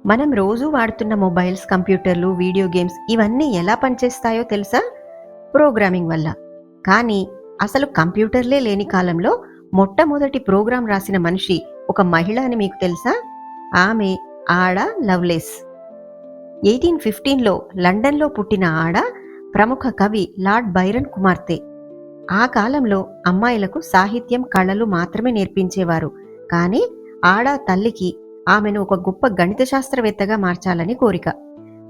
మనం రోజూ వాడుతున్న మొబైల్స్, కంప్యూటర్లు, వీడియో గేమ్స్ ఇవన్నీ ఎలా పనిచేస్తాయో తెలుసా? ప్రోగ్రామింగ్ వల్ల. కానీ అసలు కంప్యూటర్లే లేని కాలంలో మొట్టమొదటి ప్రోగ్రాం రాసిన మనిషి ఒక మహిళ అని మీకు తెలుసా? ఆమె ఆడా లవ్లేస్. 1815లో లండన్లో పుట్టిన ఆడ ప్రముఖ కవి లార్డ్ బైరన్ కుమార్తె. ఆ కాలంలో అమ్మాయిలకు సాహిత్యం, కళలు మాత్రమే నేర్పించేవారు. కానీ ఆడా తల్లికి ఆమెను ఒక గొప్ప గణిత శాస్త్రవేత్తగా మార్చాలని కోరిక.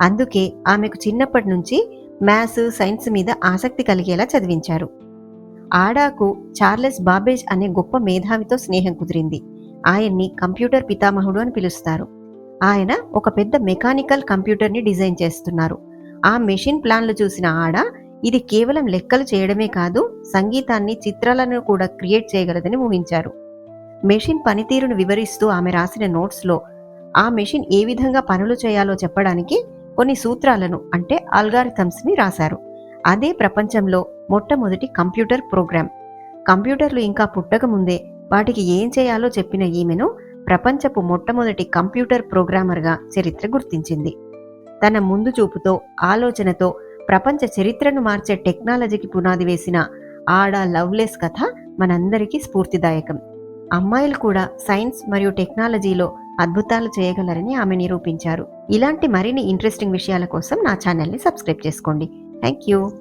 అందుకే ఆమెకు చిన్నప్పటి నుంచి మ్యాథ్స్, సైన్స్ మీద ఆసక్తి కలిగేలా చదివించారు. ఆడాకు చార్లెస్ బాబేజ్ అనే గొప్ప మేధావితో స్నేహం కుదిరింది. ఆయన్ని కంప్యూటర్ పితామహుడు అని పిలుస్తారు. ఆయన ఒక పెద్ద మెకానికల్ కంప్యూటర్ని డిజైన్ చేస్తున్నారు. ఆ మెషిన్ ప్లాన్లు చూసిన ఆడ ఇది కేవలం లెక్కలు చేయడమే కాదు, సంగీతాన్ని, చిత్రాలను కూడా క్రియేట్ చేయగలదని ఊహించారు. మెషిన్ పనితీరును వివరిస్తూ ఆమె రాసిన నోట్స్లో ఆ మెషిన్ ఏ విధంగా పనులు చేయాలో చెప్పడానికి కొన్ని సూత్రాలను అంటే ఆల్గారిథమ్స్ని రాశారు. అదే ప్రపంచంలో మొట్టమొదటి కంప్యూటర్ ప్రోగ్రామ్. కంప్యూటర్లు ఇంకా పుట్టక ముందే వాటికి ఏం చేయాలో చెప్పిన ఈమెను ప్రపంచపు మొట్టమొదటి కంప్యూటర్ ప్రోగ్రామర్గా చరిత్ర గుర్తించింది. తన ముందు చూపుతో, ఆలోచనతో ప్రపంచ చరిత్రను మార్చే టెక్నాలజీకి పునాది వేసిన ఆడా లవ్లేస్ కథ మనందరికీ స్ఫూర్తిదాయకం. అమ్మాయిలు కూడా సైన్స్ మరియు టెక్నాలజీలో అద్భుతాలు చేయగలరని ఆమె నిరూపించారు. ఇలాంటి మరిన్ని ఇంట్రెస్టింగ్ విషయాల కోసం నా ఛానల్ని సబ్స్క్రైబ్ చేసుకోండి. Thank you.